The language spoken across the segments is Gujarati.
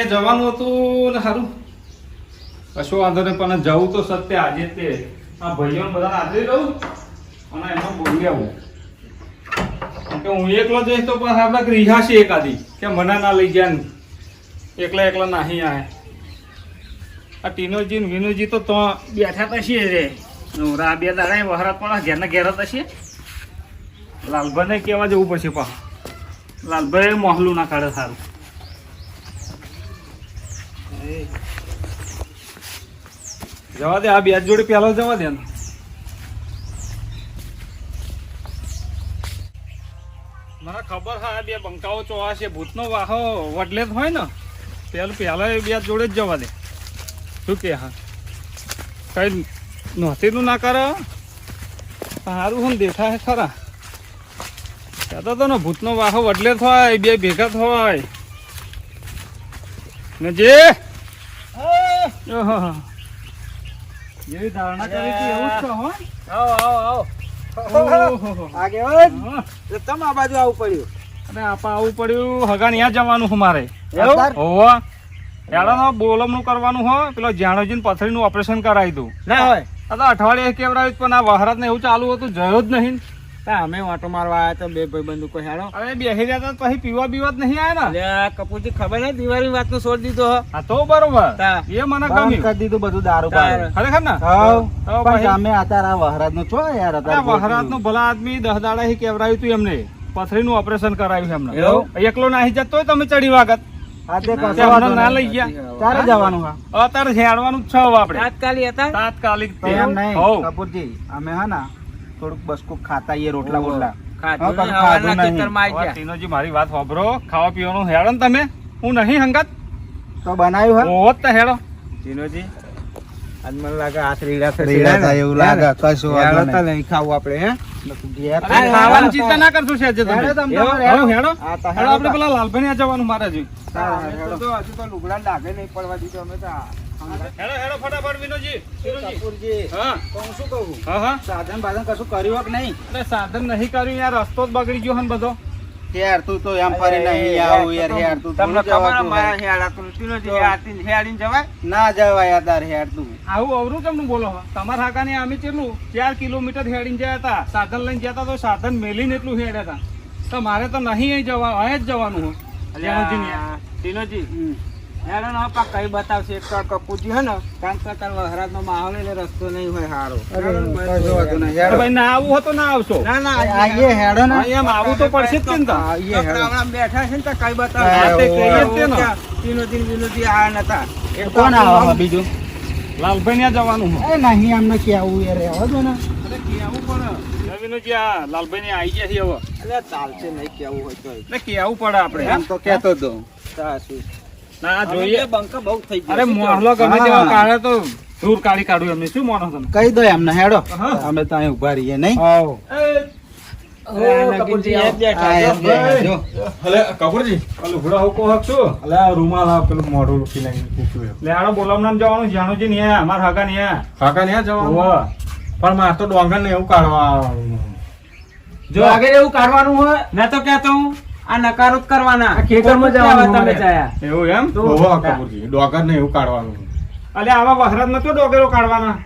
જવાનું હતું ને સારું કશું વાંધો નહીં પણ જવું તો સત્ય આજે તે આ ભાઈઓને બધા હાજરી રહું અને એમાં બોલી આવું કે હું એકલો જઈશ તો પણ આપણે રિહાશે એકાદી કે મને ના લઈ ગયા ને એકલા નહીં આયા આ ટીનોજી ને વિનોજી તો બેઠા તો છીએ રે નવરા બે દાડા વહરાત પણ ઘેરના ઘેર હતા છીએ લાલભાઈને કહેવા જવું પડશે પા લાલભાઈ મોહલું ના કાઢે સારું જવા દે આ બે જોડે પેલો જવા દે ને મને ખબર હા આ બે બંકાઓ ચોવા છે ભૂતનો વાહો વડલે જ હોય ને પેલા બે જોડે જ જવા દે શું કે હા કઈ નહોતીનું ના કરે સારું હું દેખાય ખરા કહેતો તો ને ભૂતનો વાહો વડલે થાય બે ભેગા થાય ને જે જેવી ધારણા કરી હતી એવું જ કહો તમે આ બાજુ આવવું પડ્યું અને આપા આવવું પડ્યું હગા ત્યાં જવાનું મારે હોવા યાર બોલમનું કરવાનું હોય પેલો જાણોજીને પથરીનું ઓપરેશન કરાવી દઉં ના હોય આ તો અઠવાડિયે કેવડાવ્યું પણ આ વહરાત ને એવું ચાલુ હતું જયો જ નહીં અમે વાંટો મારવા આવ્યા તો બે ભાઈબંધુ કોઈ હેડો અરે બેસી રહ્યા હતા પછી પીવા બીવા જ નહીં આવ્યા ને કપૂરજી ખબર નહીં દિવાળી વાત નું છોડી દીધો હા તો બરોબર એ મને ગમ્યું કરી દીધું બધું દારૂ ખરેખર ને અમે અત્યારે આ વહરાત નું છો યાર વહરાત નું ભલા આદમી 10 દાડા કેવડાવ્યું હતું એમને પથરીનું ઓપરેશન કરાવ્યું એમને એકલો નાહી જતો હોય તમે ચડી વાગત ના લઈ ગયા ક્યારે જવાનું અત્યારે હેડવાનું જ છે આપણે તાત્કાલિક કપૂરજી અમે હા ને થોડુંક બસકું ખાતા રોટલા બોટલા ટીનોજી મારી વાત સાંભળો ખાવા પીવાનું હેડો ને તમે હું નહીં હંગાત તો બનાવ્યું હોત તો હેડો ટીનોજી આજ મને લાગે હાથ રીડા થાય એવું લાગે કશું વાંધો નહીં ખાવું આપણે હે ખાવાની ચિંતા ના કરશો છે હેડો આપણે પેલા લાલભાઈ જવાનું મારે હજુ તો લુગડા લાગે નહીં પડવા દીધો અમે તો હેડો ફટાફટ વિનોજી હા હું શું કહું સાધન બાધન કશું કર્યું કે નહીં અરે સાધન નહીં કર્યું યાર રસ્તો જ બગડી ગયો ને બધો યાર તું તો એમ ફરી નહીં આવું યાર તું તમને ખબર મારા હેડા તું હેડીને જવાય ના જવાય યાર હેડ તું આવું અવરું કેમનું બોલો તમારા હાકાને અમે કેટલું 4 કિલોમીટર હેડીને ગયા હતા સાધન લઈને જતા તો સાધન મેલીને એટલું હેડ્યા હતા તો મારે તો નહીં અહીં જવાનું હોય ટીનોજી હેડો ને પા કઈ બતાવશે એક કપૂરજી હે ને કારણ કે વહરાત નો માહોલ એટલે રસ્તો નહીં હોય સારો ભાઈ ના આવું હોય તો ના આવશો ના આઈએ હેડો ને એમ આવું તો પડશે જ ને બેઠા છે ને તો કઈ બતાવે ટીનોજી વિનોજી આયા નતા કોણ આવે બીજું લાલભાઈ ને જવાનું હોય નહીં અમને કેવું યાર આવો દો ને અરે કેવું પડે વિનોજી આ લાલભાઈ ને આવી ગયા છે હવે એટલે ચાલશે નહીં કેવું હોય તો એટલે કેવું પડે આપણે એમ તો કેતો દો ના જોઈએ બંકા બહુ થઈ ગયો અરે મોહલો ગમે તેવા કાઢે તો દૂર કાઢી કાઢું એમને શું માનો તમે કહી દો એમને હેડો અમે તો અહીં ઉભા રહીએ નહીં જાણુજી ને અમારા હગા ને પણ માર તો ડોંગર ને એવું કાઢવા જો આગળ એવું કાઢવાનું હોય મેં તો કહેતો હું આ નકારો કરવાના ખેતરમાં જવાનું તમે ચાયા એવું એમ ડોંગર ને એવું કાઢવાનું અલે આવા વહરાત માં તો ડોગરો કાઢવાના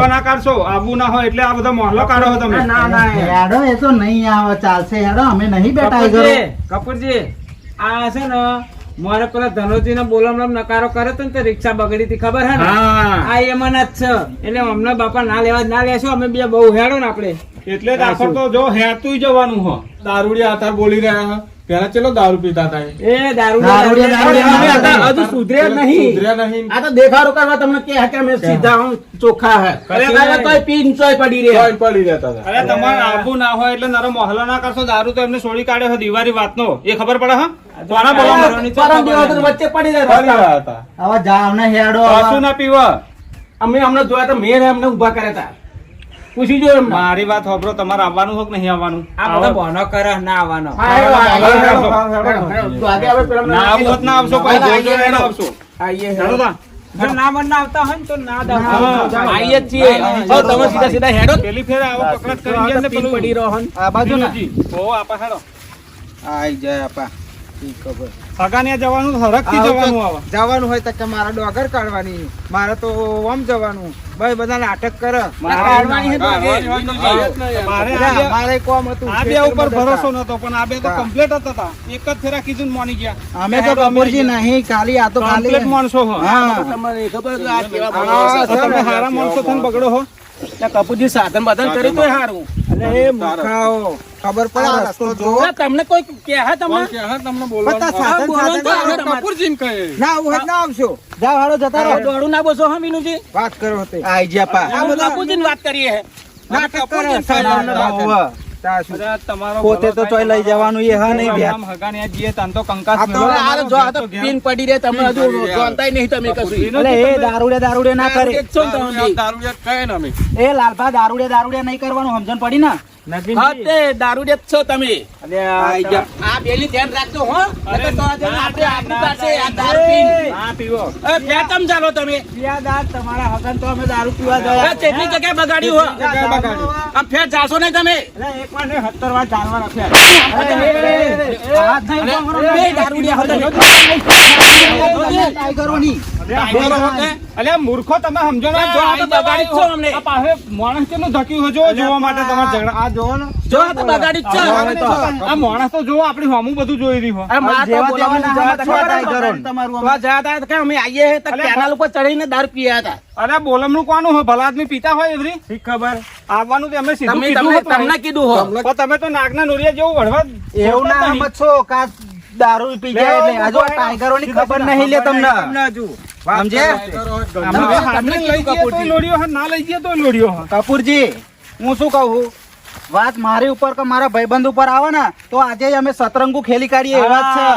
ના કાઢશો આબુ ના હોય એટલે આ બધા મોહલો કાઢો તમે હેડો એ તો નહીં આવે ચાલશે હેડો અમે નહીં બેઠા કપૂરજી આ છે ને મારે પેલા ધનોજી ને બોલમ નકારો કરે તો ને રિક્ષા બગડી હતી ખબર હે ને આ એમાં જ છે એટલે અમને બાપા ના લેવા ના લેશો અમે બે બહુ હેડો ને આપડે એટલે આખો તો જો હેતું જવાનું હો દારૂડિયા હતા બોલી રહ્યા પેલા ચલો દારૂ પીતા હતા એ દારૂ હજુ સુધર્યા નહીં આ તો દેખાડો કરવા તમને કે અમે સીધા ચોખ્ખા હે કોઈ પીન ચોય પડી રહેતા અરે તમારે આબુ ના હોય એટલે નરો મોહલો ના કરશો દારૂ તો એમને છોડી કાઢ્યો દિવાળી વાતનો એ ખબર પડે હા વચ્ચે પડી રહ્યા હતા હવે જાવ ને હેડો કશું ના પીવા અમે હમણાં જોયા તો મેં અમને ઉભા કર્યા હતા પૂછી જો મારી વાત સાંભળો તમારે આવવાનું હોય કે નહીં આવવાનું આ બધા બોનો કરે ના આવવાનો ના આવું ના આવશો કોઈ જોજો ના આવશો આઈએ હેડો જો ના મન ના આવતા હોય તો ના દાવ આઈએ છીએ તમે સીધા સીધા હેડો પેલી ફેર આવો પકડ કરી ગયા ને પેલું પડી રહો આ બાજુ ને ઓ આપા હેડો આઈ જાય આપા હગાને જવાનું હરખથી જવાનું આવે. જવાનું હોય તો કે મારે ડોગર કાઢવાની, મારે તો ઓમ જવાનું, ભાઈ બધા નાટક કરે. મારે કોમ હતું. આ બે ઉપર ભરોસો નતો, પણ આ બે તો કમ્પ્લીટ હતા. એક જ ફેરા કીધું ને માની ગયા. અમે તો કપૂરજી નહીં, ખાલી આ તો કમ્પ્લીટ ખાલી માણસો હો. હા તમે હારા માણસો થઈને બગડો હો. કપૂરજી સાધન બાધન કર્યું તો સારું. એટલે એ મૂર્ખાઓ ખબર પડે આ રસ્તો જોવો. તમને કોઈ કહે તમને બધા સાધન ના આવું હોય ના આવશો. જાઓ હાલો જતા રહો. દોડું ના બોસો હા વિનુજી. વાત કરો તે આઈ જા પા આ બધા કપૂરજીની વાત કરીએ હે. નાટક કરે સાધન હોવે. પોતે તો ચોય લઈ જવાનું એ હા નહીં બે. હગાને જઈએ તાન તો કંકાસ આ તો મેળો. આ જો આ તો પીન પડી રહે તમે હજુ જોનતાય નહીં તમે કશું. એટલે એ દારૂડે ના કરે. એકસો ને તમે. એ લાલભા દારૂડે નહીં કરવાનું, સમજણ પડી ને? હા તે દારૂ જ છો તમે. આઈ જા. આ બેલી ધ્યાન રાખજો હો. નકર તો આજે આપણે આબરૂ કાઢશે આ દારૂ પીન. હા પીવો. એ ફેતમ ચાલો તમે. પિયાદાર તમારા હગન તો અમે દારૂ પીવા એ ગયા. કેટલી જગ્યાએ બગાડ્યું હો. આમ ફેર જાશો નહીં તમે. એક વાર ને 17 વાર ચાલવા રાખ્યા. બે દારૂડિયા હતા. ટાઈગરોની. અલ્યા મૂર્ખો તમે સમજો ને. જો આ તો બગાડી જ છો અમને. આ પાસે માણસ કેટલું ધક્યું હોય જો જોવા માટે તમારે ઝઘડા. આ જોવો ને. જો આ તો બગાડી જ છે. આ માણસ તો જોવો આપણી સામું બધું જોઈ રહ્યું હોય. આ માર તો જેવા બોલાવવાના તેવા હતા, છોકરા ટાઈગરો. તમારું તો આ જતા હતા કે અમે આવીએ હે તો કેનાલ ઉપર ચડીને દારૂ પીયા હતા. અરે બોલમનું કોનું હોય? ભલા આદમી પીતા હોય એવરી શી ખબર આવવાનું તો અમે સીધું તમે કીધું હતું. તમને કીધું હો. પણ તમે તો નાગના નોરિયા જેવું વળવા એવું ના નહીં. સમજ છો કા દારૂ પી જાય એટલે હજુ આ ટાઈગરોની ખબર નહીં લે તમને. હજુ સમજે? અમે હાથને લઈ જઈએ તોય લોડીઓ હોય, ના લઈ જઈએ તોય લોડીઓ હોય. કપૂરજી હું શું કહું, વાત મારી ઉપર કે મારા ભાઈબંધ ઉપર આવે ને તો આજે અમે સતરંગુ ખેલી કાઢીએ એ વાત છે.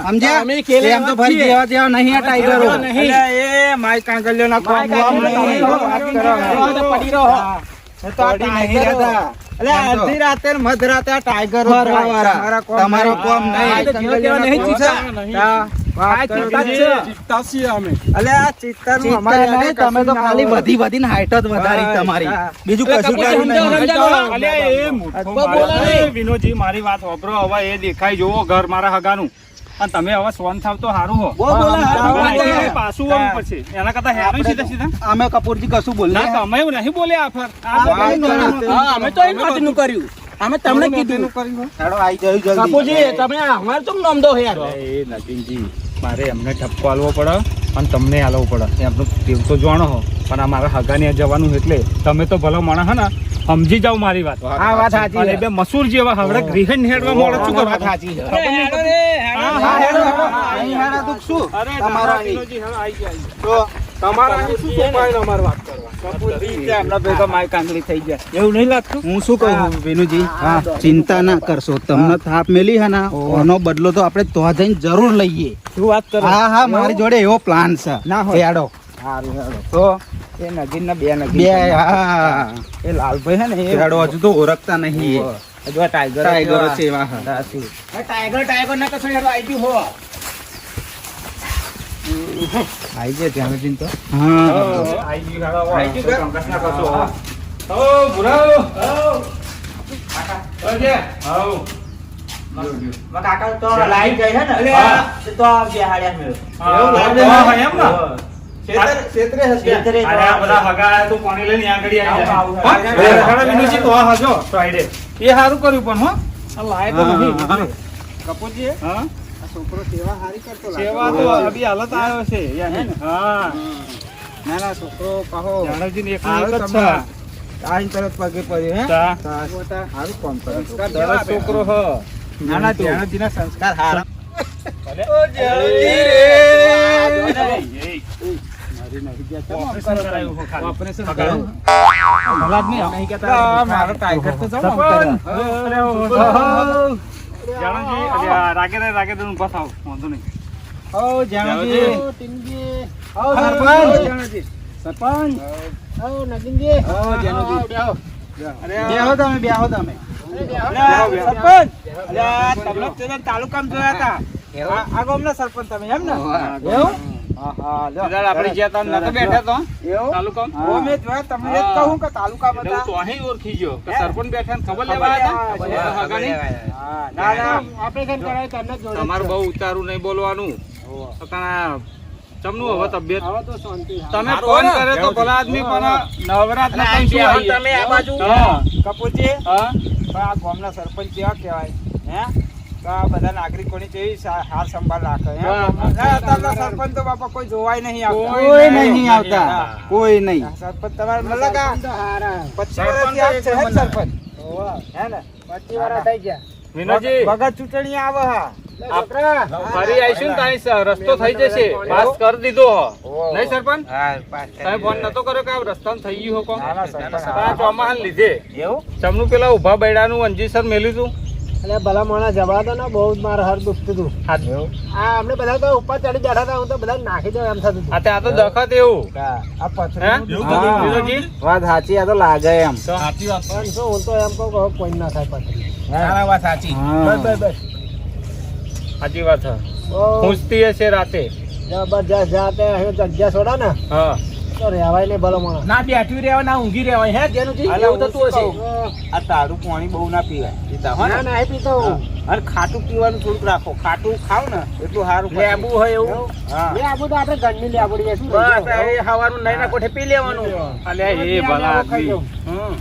સમજ્યા? અમે ખેલી એમ તો ફરી જેવા જેવા નહીં આ ટાઈગરો. એટલે એ માય કાંગલિયોના કોમ માય કાંગલિયો વાત કરો. પડી રહ્યો હો. એ તો આ ટાઈગરો. એટલે અડધી રાતે ને મધરાતે આ ટાઈગર ફરવાવાળા. તમારો કોમ નહીં. આ તો જીવો તેવા નહીં ચીસા. અલે આ ચિત્તરનું અમારે ચિંતા નહીં, તમે તો ખાલી વધીને હાઈટ જ વધારી તમારી. બીજું કશું કર્યું નહીં. અલ્યા એ મૂર્ખો બોલો માણસ. નહીં. એ વિનોદજી મારી વાત સાંભળો. હવે એ દેખાય જોવો ઘર મારા હગાનું. અને તમે હવે સ્વન થાવ તો સારું હો. બોલા. પાછું આવું પછી એના કરતા હેરાન સીધા સીધા. અમે કપૂરજી કશું ના બોલ્યા તમે એવું નહીં બોલ્યા આ ફર. આ તો વાત કઈ કરો. નોર્મલ. હા, અમે તો એનું હાથનું કર્યું. અમે તમને કીધું. હેડો આઈ જયું જલ્દી. બાપુજી તમે અમારે તો નામ દો યાર. એ નગીનજી મારે એમને ઠપકો આલવો પડે અને તમને આલવો પડે. એમનું દેવ તો જાણો હો, પણ આ મારા હગાને જવાનું એટલે તમે તો ભલો માણસ હે ને સમજી જાવ મારી વાત. હા, વાત સાચી અને છે. બે મસૂર જેવા હવડે ગ્રીહન હેડવા મળે શું કરવા? વાત સાચી છે. હા, હા, હેડો. અહીં હેડા દુઃખ શું? અરે તમારા ના, વિનોદજી, હવે આઈ ગયા, આઈ ગયા. તો એમના ભેગા માય કાંગલી થઈ જાય એવું નહીં લાગતું? હું શું કહું વિનુજી, ચિંતા ના કરશો. તમને થાપ મેલી હે ને એનો બદલો તો આપણે તો જઈને જરૂર લઈએ. શું વાત કરો? હા હા, મારી જોડે એવો પ્લાન છે. ના હોય. હેડો. સારું હેડો. તો એ નગીનના બે બે નગીન હા એ લાલભાઈ હે ને એ હેડો, હજુ તો ઓળખતા નહીં. હજુ આ ટાઈગર ટાઈગરો છે એવા હા. સાચું. ટાઈગર ના કશો યાર આવી ગયું હો. આઈ જાય ત્યાં સુધી તો હા આઈ ગયું, હાલો, આઈ ગયું ઘર? કંકાસ ના કરશો, હા. હો, ભુરાઓ. ઓજે. હો. કાકા તો લાઈટ ગઈ હે ને હા. તો બેહાડ્યા મેં હા, હા, એમ ને? ક્ષેત્રે અરે આ બધા હગા તું પાણી લઈને આગળ આવી જાય. આવું, હો? આવું. એ રખડા વિનુજી તો આ હજો ફ્રાઈડે. એ સારું કર્યું પણ હો. આ લાયક તો નહીં. કપૂરજી હા? આ છોકરો સેવા હારી કરતો સેવા તો અભી હાલત આવ્યો છે યાર. હા. ના ના છોકરો કહો જાનવજીને એક હારું એક જ તમે છે. આઈને તરત પગે પડ્યો હે તા. હારું કામ કરે દરજ છોકરો હ. ના ના ધ્યાનજીના સંસ્કાર હારા ઓપરેશન કરાયું હો ખાલી. ઓપરેશન હગાનું. કરાયું? ભલા જ નહીં આમ. નહીં કહેતા મારો ટાઈગર તો જાવ જાનવજી, અરે આ રાગે નું બસ આવ વાંધો નહીં. ઓ જાણજી સરપંચ ઓ નગીનજી ઓ જાણજી બેહો તમે સરપંચ અલ્યા તમને તાલુકામાં જોયા હતા આ ગામના સરપંચ તમે એમ ને એવું હા હા લ્યો. કદાચ આપણે જ્યાં તા નતો બેઠા તો એવું તાલુકામાં. ઓ મેં જોયા તમને જ કહું કે તાલુકા એટલે બધા હું તો અહીં ઓળખી ગયો કે સરપંચ બેઠા ને ખબર લેવા આવ્યા હતા? બધા હગાની? હા, ના ના ઓપરેશન કરાય તમને જ જોડે તમારે બહુ ઉતારું નહીં બોલવાનું તો તારા ચમનું હવે તબિયત હવે તો શાંતિ તમે ફોન કર્યો તો ભલા આદમી પણ નવરાત્ર આ શું બેહો આવી? તમે આ બાજુ. હા. કપૂરજી હા? પણ આ ગામના સરપંચ કેવા કહેવાય હે તો આ બધા નાગરિકોની કેવી હાર સંભાળ રાખે હે? હા. ના, અત્યારના સરપંચ તો બાપા કોઈ જોવાય નહીં આવતા. કોઈ નહીં આવતા કોઈ નહીં આ સરપંચ તમારે મતલબ આ 25 વર્ષથી આ છે હે ને સરપંચ હે ને 25 વર્ષ થઈ ગયા વિનોદજી, વગર ચૂંટણી આવે હા છોકરા ફરી આવીશું ને તારી રસ્તો થઈ જશે. પાસ કરી દીધો હો. નહીં સરપંચ? તમે ફોન નતો કર્યો કે આ રસ્તામાં થઈ ગયું હો કોમ? ના, ના, સરપંચ. આ ચોમાહાને લીધે એવું ચમનું પેલા ઉભા બૈડાનું અંજીસર મેલ્યું તું. એટલે ભલા માણસ જવા દો ને બહુ જ મારે હર દુખતું હતું આ અમને બધા તો ઉપર ચડી બેઠા હતા હું તો બધા નાખી દઉં એમ થતું હતું. આ તો દખત એવું. આ પથરી હે? હા. વિનોદજી? વાત સાચી આ તો લાગે એમ તો સાચી વાત. પણ શું હું તો એમ કહું કે હવે કોઈ ના થાય પથરી ના, વાત સાચી. બસ બસ બસ સાચી વાત છે. બહુ પૂછતી હશે રાતે. જબરજસ્ત જાતે અહીં જગ્યા છોડા ને હા. તો રહેવાય નહીં ભલો માણસ ના બેઠું રહેવાય ના ઊંઘી રહેવાય હે જેનુંજી? અલા, એવું હું થતું શું હશે. કહું? આ તારું પાણી બહુ ના પીવાય પીતા હો ને? ના ના એ પીતો હું. અને ખાટું પીવાનું થોડુંક રાખો ખાટું ખાવ ને એટલું સારું લેબુ હોય એવું. હા લે આબુ તો આપણે ઘરની લે આપડી શું બસ એ હવારનું નહીં ના કોઠે પી લેવાનું. અલ્યા એ ભલા આદમી. હમ.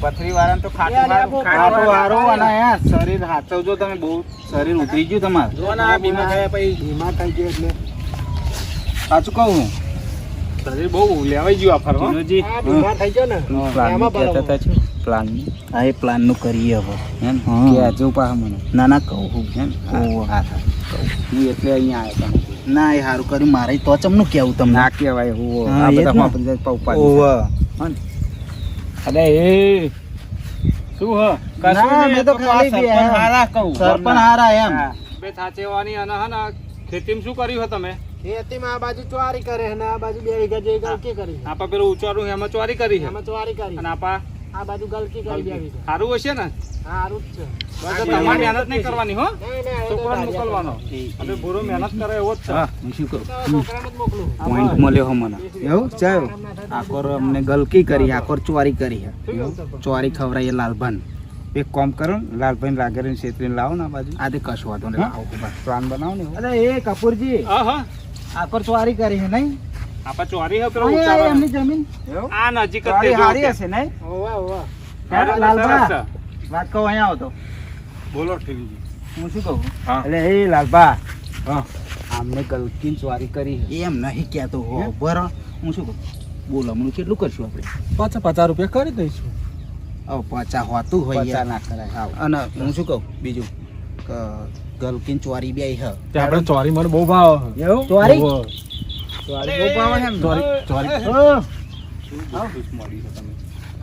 પથરી વાળાને તો ખાટું લે, લે, સારું. બહુ ખાટું ખાટું સારું અને યાર શરીર હાચવજો તમે બહુ શરીર ઉતરી ગયું તમારે જો ને આ બીમાર થયા પછી બીમાર થઈ ગયો એટલે સાચું કહું શરીર બહુ લેવાઈ ગયું આ ફરવા. વિનોદજી આ બીમાર થઈ ગયો ને એમાં ભલો પ્લાન હા એ પ્લાન નું કરીએ હવે એમ કે હજુ પાછા મને ના ના કહું એમ હા હું એટલે અહીંયા આવ્યો તમે ના એ સારું કર્યું મારે તો ચમનું કેવું તમને ના કહેવાય અરે એ શું હ? ના મેં તો ખાલી બે હારા કહું. સરપંચ હારા એમ બે થાચેવાની અને હે ને ખેતીમાં શું કર્યું હો તમે? ખેતીમાં આ બાજુ ચોરી કરે ને આ બાજુ 2 વીઘા જેવી ગલકી કરી આપા પેલું ઉચારું એમાં ચોરી કરી છે એમાં ચોરી કરી અને આપા આ બાજુ ગલકી કરી 2 વીઘા સારું હશે ને? સારું જ છે બસ તો તમારે મહેનત નહીં કરવાની હો. નહીં નહીં હવે તો છોકરાને દાડિયા મોકલવાનો. અને ભૂરો મહેનત કરે એવો જ છે. હું શું કરું તો છોકરાને જ મોકલું પોઈન્ટ મળ્યો હો મને એવું ચાલ આખોર અમને ગલકી કરી આખોર ચોરી કરી ચોરી ખવડાવીએ લાલભાન એક કામ કરો ને લાલભાઈ લાગેરીને છેતરીને લાવો ને આ બાજુ આ તે કશું વાંધો નહીં લાવો પ્લાન બનાવો ને અરે એ કપૂરજી હા હા. આખોર ચોરી કરી છે નહીં આપા ચોરી હે પેલો અહીંયા ઉચારો એમની જમીન આ નજીક જ ચોરી તે જો હારી કે. હશે નહીં ઓવા ઓવા હા, લાલભા સરસ છે. વાત કહું અહીંયા આવો તો બોલો ઠીકજી. હું શું કહું હા. એટલે એ લાલભા હા. આમને ગલકીન ચોરી કરી છે એમ નહીં કહેતો હો બરો હું શું કહું બોલો હમણાં કેટલું કરશું આપણે 50 રૂપિયા કરી દઈશું હવે 50 હોતું હોય યાર ના કરાય અને હું શું કહું બીજું કે ગલકીન ચોરી બે હ આપણે ચોરી મને બહુ ભાવ એવું ચોરી ચોરી બહુ ભાવ એમ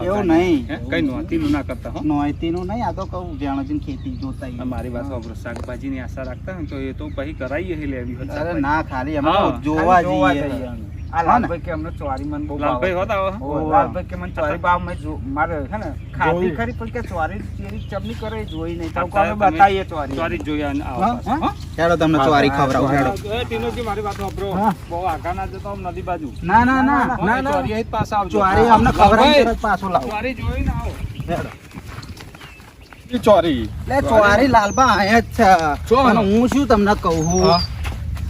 એવું નહીં હે? કઈ નોતીનું ના કરતા હો. નોયતીનું નહીં આ તો કહું જાણોજીને ખેતી જોતા આ મારી વાત સાંભળો. શાકભાજીની આશા રાખતા હોય ને તો એ તો પછી કરાઈએ હે લેવી હોય અરે શાકભાજી. ના ખાલી અમે હા, તો જોવા ખાલી જોવા જઈએ જઈએ. આ લાલભાઈ કે અમને ચોરી મને બહુ ભાવ લાલભાઈ હોત આવો. લાલભાઈ કે મને ચોરી ભાવ મેં મારે હે ને ખાધી ખરી પણ કે ચોરી ચેરી ચમની કરે એ જોઈ નહીં તો અમે બતાવીએ ચોરી ચોરી જોઈ અને આવો હા, પાછા, હા? હો? હેડો તમને ચોરી ખવડાવું હેડો એ ટીનોજી મારી વાત સાંભળો. હા. બહુ આગા ના જતો આમ નદી બાજુ. ના ના ના ના ના ચોરી અહીં જ પાછા આવજો. ચોરી અમને ખવડાવી તરત પાછો લાવો ચોરી જોઈને આવો. હેડો ચોરી લે ચોરી લાલબા આયા જ છે અને હું શું તમને કહું હા.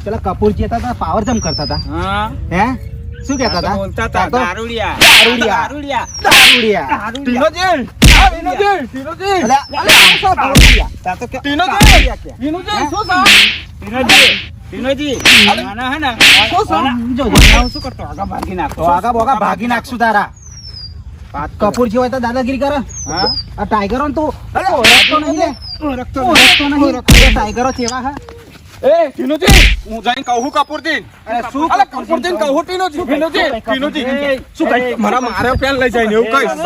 પેલા કપૂરજી હતા પાવર જમ કરતા હતા હા. હે શું કહેતા હતા બોલતા હતા આ તો દારૂડિયા. દારૂડિયા. દારૂડિયા. ટીનોજી ટીનોજી અલ્યા, અલ્યા, આ શું દારૂડિયા? તા તો કે- દારૂડિયા કે? ટીનોજી શું છે? ટીનોજી આના હે ને જો, જો, હું શું કરતો આગા ભાગી નાખતો આગા બોગા ભાગી નાખશું તારા કપૂરજી હોય તો દાદાગીરી કરે હા? આ ટાઈગરો ને તું ઓળખતો નહીં લે. ઓળખતો નહીં એ ટાઈગરો કેવા હે એ ટીનોજી હું જઈને કહું કપૂરજી. અરે શું અલે કપૂરજી કહું ટીનોજી ટીનોજી ટીનોજી શું કહી મને મારે પેન લઈ જાય એવું કહીશ.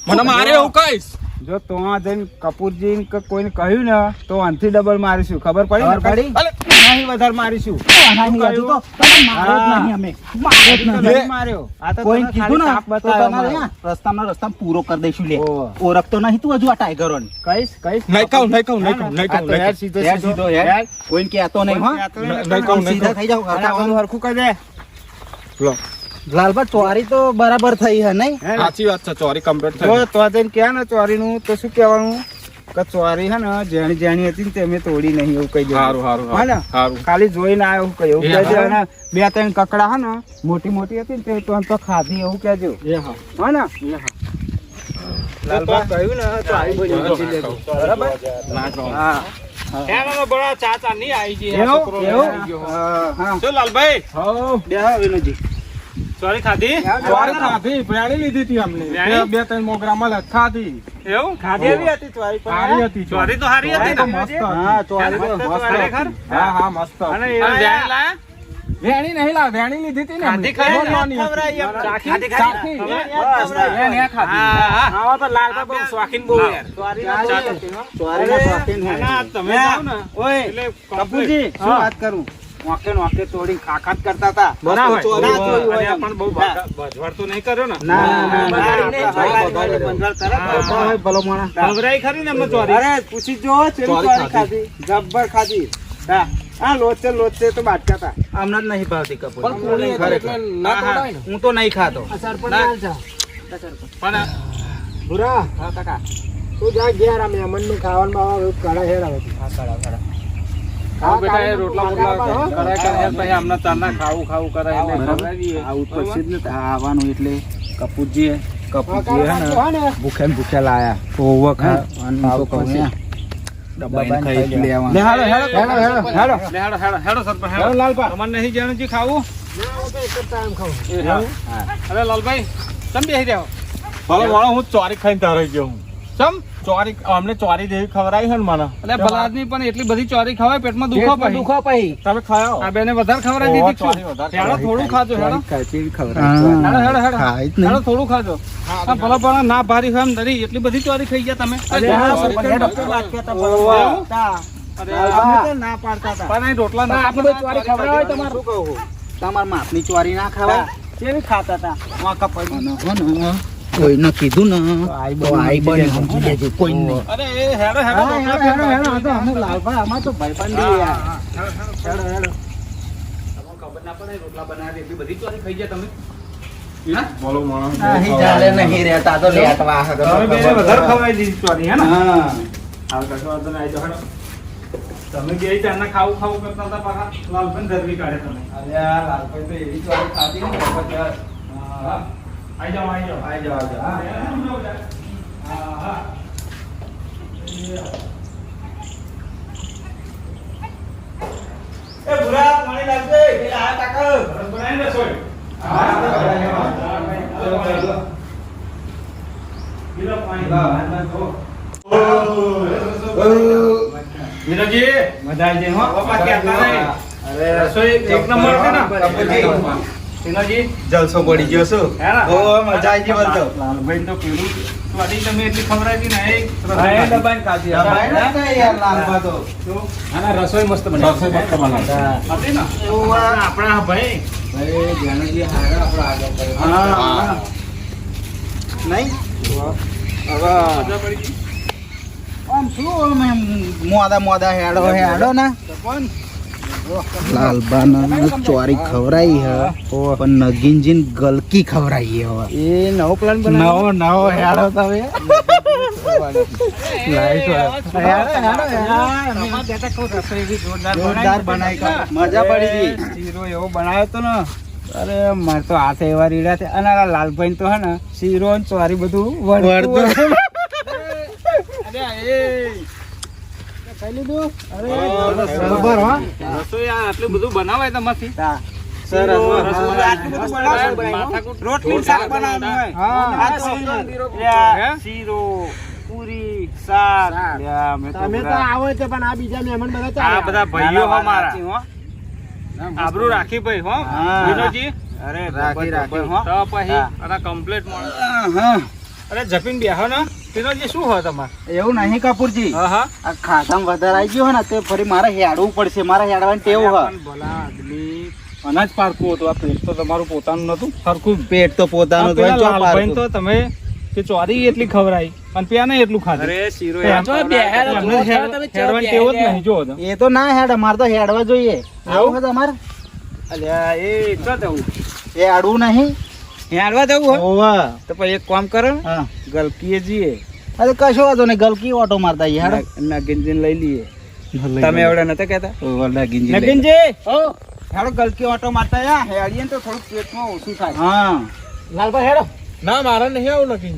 મને મારે એવું કહીશ. જો તો આ જઈને કપૂરજી કે કોઈને કહ્યું ને તો આનથી ડબલ મારીશું ખબર પડી ખબર પડી અલે નહીં વધારે મારીશું નહીં, હજુ તો તને માર્યો જ નહીં અમે. માર્યો જ નહીં. નહીં માર્યો આ તો કોઈને તને કીધું ખાલી ને તાપ તો બતાવ્યો તને મારો. યા રસ્તામાં પૂરો કરી દઈશું લે. ઓહો. ઓળખતો નહીં તું હજુ આ ટાઈગરોને. કહીશ નહીં કહું નહીં કહું નહીં કહું નહીં આ કહું તો યાર સીધો યાર સીધો સીધો યાર. કોઈને કહેતો નહીં હો. કહેતો નહીં, નહીં કહું, નહીં સીધા થઈ જાઓ. અને આવું હરખું કરી દે લો લાલભાઈ ચોરી તો બરાબર થઈ હે નહીં? સાચી વાત છે ચોરી કમ્પ્લીટ જો થઈ તો જઈને કહે ને ચોરીનું તો શું કહેવાનું કે ચોરી હે ને જેણી જેણી હતી ને તે અમે તોડી નહીં એવું કહી દેવું. સારું સારું હા ને? સારું ખાલી જોઈને આવ્યો એવું કહ્યું એ કહેજો. હા. અને બે ત્રણ કકડા હે ને મોટી મોટી હતી ને તે તો આમ તો ખાધી એવું કહેજો. એ હા હા ને લાલબા કહ્યું ને તો આવી બધી સમજી લેજો. બરાબર ના કહું હા એનો બડા ચાચા નહીં આવી ગઈ એવું એવું હા શું લાલભાઈ હો બેહો વિનોદજી ચોરી ખાધી ચોરી ખાધી ભેળી લીધી હતી અમને ભેળી? બે ત્રણ મોગરામાં ખાધી એવું ખાધી એવી હતી ચોરી પણ સારી હતી ચોરી તો સારી હતી તો ને મસ્ત હતી. હા ચોરી તો મસ્ત મસ્ત ખરેખર? હતી. હા હા મસ્ત અને હતી. એવા ધ્યાન લાયા? ભેળી નહીં લા ભેળી લીધી હતી ને ખાધી અમને. ખાઈ ને? નાની હતી. ખવડાવી એમ. ચાખી? ચાખી. બસ, એને ખાધી. હા, હા. આવા તો લાલબા બહુ શોખીન બહુ યાર. ચાખી. ચોરીના શોખીન હે. ના, તમે જાઓ ને ઓય એટલે કપૂરજી શું હા. વાત કરું વાંકે ને વાંકે તોડી ખાખાત કરતા હતા. ના હોય. ચોરી ના ચોરી હોય અને એમ. પણ બહુ ભજવાડ તો નહીં કર્યો ને ના, ના, ના, બગાડી નહીં, ના, બગાડી બગાડી નહીં. તરત હા, બધા હોય ભલો માણસ. ખવડાવી ખરી ને એમને ચોરી અરે પૂછી જો ચેવી ચોરી ચોરી ખાધી જબ્બર ખાધી હા હા લોચે તો બાટકા હતા આમને જ નહીં ભાવતી કપૂર પણ કોળી હતી એટલે ના તોડાય ને. હું તો નહીં ખાતો પણ ભૂરા હા કાકા તું જા ઘેર આ મહેમાનનું ખાવાનું બાવા કડા હેર આવે હા કાકા ખાઓ બેટા એ રોટલા બોટલા કરાય કરે પછી આમને ચારના ખાવું કરે એટલે ખવડાવીએ. આવું પછી જ ને આવવાનું એટલે કપૂરજી હે ને ભૂખ્યા ને ભૂખ્યા લાયા ઓવો ખા અને તો કહું ને ડબ્બા ખાઈ લેવાનું લે હેડો સરપંચ હેડો લાલપા અમારે નહીં જાણું જે ખાવું એ હા. અરે લાલભાઈ તમે બેસી જાઓ ભલો માણો હું ચોરી ખાઈને તારે ગયો હું ચમ ચોરી અમને ચોરી જેવી ખવડાવી છે ને મને એટલે ભલા આદમી પણ એટલી બધી ચોરી ખવાય પેટમાં દુખો પછી દુખો પછી તમે ખાયો આ બેને વધારે ખવડાવી ઓહો, દીધી ચોરી વધારે હેડો થોડું ખાજો હેડો ખાચી હેડો હેડો હેડો ખાઈ જ નહીં. હેડો થોડું ખાજો આ ભલા ભલા ના ભારી હોય એમ ધરી એટલી બધી ચોરી ખાઈ ગયા તમે અરે અરે, હા, સરપંચ સરપંચ ડૉક્ટર બાટકા હતા, ઓહો. બરોબર હતા. અરે, અમે તો ના પાડતા હતા. પણ અહીં રોટલા ના આટલી બધી ચોરી ખવડાવે તમારે શું કહું? તમારા માપની ચોરી ના ખાવા કેવી ખાતા હતા વાંકા પડી કોઈને કીધું ને તો આઈ બની સમજી લેજો કોઈ નહીં અરે એ હેડો હેડો રોટલા લાલભાઈ આમાં તો ભાઈબંધી યાર હેડો હેડો તમને ખબર ના પડે રોટલા બનાવી એટલી બધી ચોરી ખાઈ ગયા તમે બોલો માણો નહીં ચાલે નહીં રહેતા તો લેટવા તમે બેને વધારે ખવડાવી દીધી ચોરી હે ને હા હાલ કશો વાંધો નહીં, આઈ જાઓ, હેડો. તમે બે ચારના ખાવું કરતા હતા પાછા લાલભાઈ ધરવી કાઢે તમે અલ્યા લાલભાઈ તો એવી ચોરી ખાધી ને જબરજસ્ત. હા આઈ જાઓ આઈ જાઓ આઈ જાઓ, આઈ જાઓ. હા હા એ ભૂરા પાણી લાવજે પેલા આ કાકા રસ બનાવીને રસોઈ પીલો પાણી વિનોદજી મજા આવી જાય હો પપ્પા કહેતા નહીં. અરે રસોઈ એક નંબર છે ને કપૂરજી. વિનોદજી જલસો પડી ગયો શું હે ને? ઓ મજા આવી ગઈ બોલતો લાલભાઈ તો પેલું સ્વાદી તમે એટલી ખવડાવી ને એ હા, એ ડબ્બાની ખાધી ડબ્બાની ના ખાઈ યાર લાલભા તો રસોઈ મસ્ત રસોઈ મસ્ત બનાવી. હતી ને એવું આ આપણા ભાઈ ભાઈ જાનજી હારા આપણો આગળ કર્યો. હા. નહીં હવે મજા પડી ગઈ. આમ શું આમ મોદા હેડો ને લાલબાના ચોરી ખવરાઈ હે પણ નગીનજીન ગલકી ખવરાઈ હે હવે એ નવો પ્લાન નવો હેડો તમે જોરદાર બનાવી કાઢ. મજા પડી ગઈ શીરો એવો બનાવ્યો તો ને અરે મારે તો હાથ એવા રીડા છે અને આ લાલભાઈ તો હે ને શીરો ને ચોરી બધું વળતું ખબર હો રસોઈ આ આટલું બધું બનાવાય તમારથી સરસ આટલું બધું બનાવાય. માથાકૂટ. રોટલી શાક બનાવવાનું હોય હા. આ તો હે? શીરો પૂરી શાક લ્યા, અમે તો તમે તો બધા- આવો છો પણ આ બીજા મહેમાન બધા આ ચાલ્યા. બધા ભાઈઓ હો મારા સાચી હો. આબરૂ રાખી ભાઈ હો હા. વિનોદજી અરે રાખી રાખી હો તો પછી હા. અને કમ્પ્લીટ મળે હા અરે જપીન બેહો ને તેનો જે શું હોય તમારે? એવું નહીં કપૂરજી, હા હા આ ખાધામાં વધારે આવી ગયો હોય ને તે ફરી મારે હેડવું પડશે, મારે હેડવાની ટેવ હોય. પણ ભલા આદમી અનાજ પારકું હતું, આ પેટ તો તમારું પોતાનું નતું સરખું. પેટ તો પોતાનું જ હોય, ચો લાલભાઈ તો પારકું. તમે તે ચોરી એટલી ખવરાઈ અને પ્યા નહીં એટલું ખાધું. અરે શીરો એમ જો બેહેરો એમને જો હેડ- તમે ચો હેડવાની ટેવ જ નહીં જો તો. એ તો ના હેડે, મારે તો હેડવા જોઈએ. આવું છે તમારે? અલ્યા એ તો જવું એ હેડવું નહીં? હેડવા જવું હોય ઓવા. તો પછી એક કામ કરો હા. ગલકીએ જઈએ અરે કશો વાંધો નહીં, ગલકી ઓટો મારતા આવીએ, હેડો. નગીનજીને લઈ લઈએ. તમે એવડે નતા કહેતા? ઓવા, નગીનજી લઈ. નગીનજી હેડો ગલકી ઓટો મારતા યા હેડીએ ને તો થોડુંક પેટમાં ઓછું થાય. હા. લાલભાઈ હેડો ના મારે નહીં આવું નથી.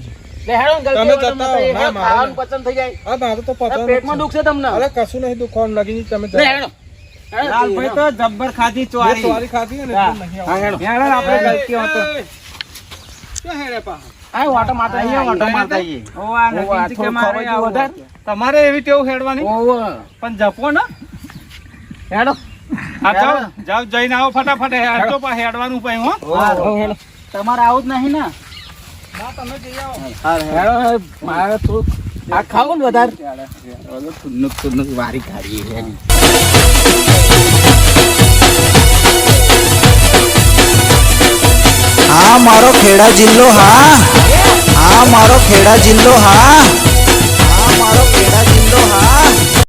લે હેડો ને તમે ગલતી જતા ઓટો હો. મતાઈ, ના, મારે ખાવાનું પસંદ થઈ જાય આ મારે તો પતા પેટમાં દુખશે તમને અરે કશું નહીં દુખવાનું લાગી તમે લે હેડો લાલભાઈ તો જબ્બર ખાધી મેં ચોરી. ચોરી ખાધી ને એટલે નહીં હા, આવું. હેડો ને આપણે ગલકી ઓટો. ક્યાં હેડે પા? આ ઓટો મારતા અહીંયા ઓટો આવીએ. મારતા આવીએ. ઓ આ નગીનજી કે મારે આવું વધારે. તમારે એવી ટેવ હેડવાની? ઓવ. પણ જપો ને. હેડો હા જાઓ જાઓ જઈને આવો ફટાફટ હેડજો પા હેડવાનું પા હો. હા. હેડો તમારે આવું જ નહીં ને? ના તમે જઈ આવો. હેડો મારે થોડુંક આ ખાવું ને વધારે તુન્નુક તુન્નુક વારી કાઢીએ એની. હા મારો ખેડા જિલ્લો, હા મારો ખેડા જિલ્લો, હા.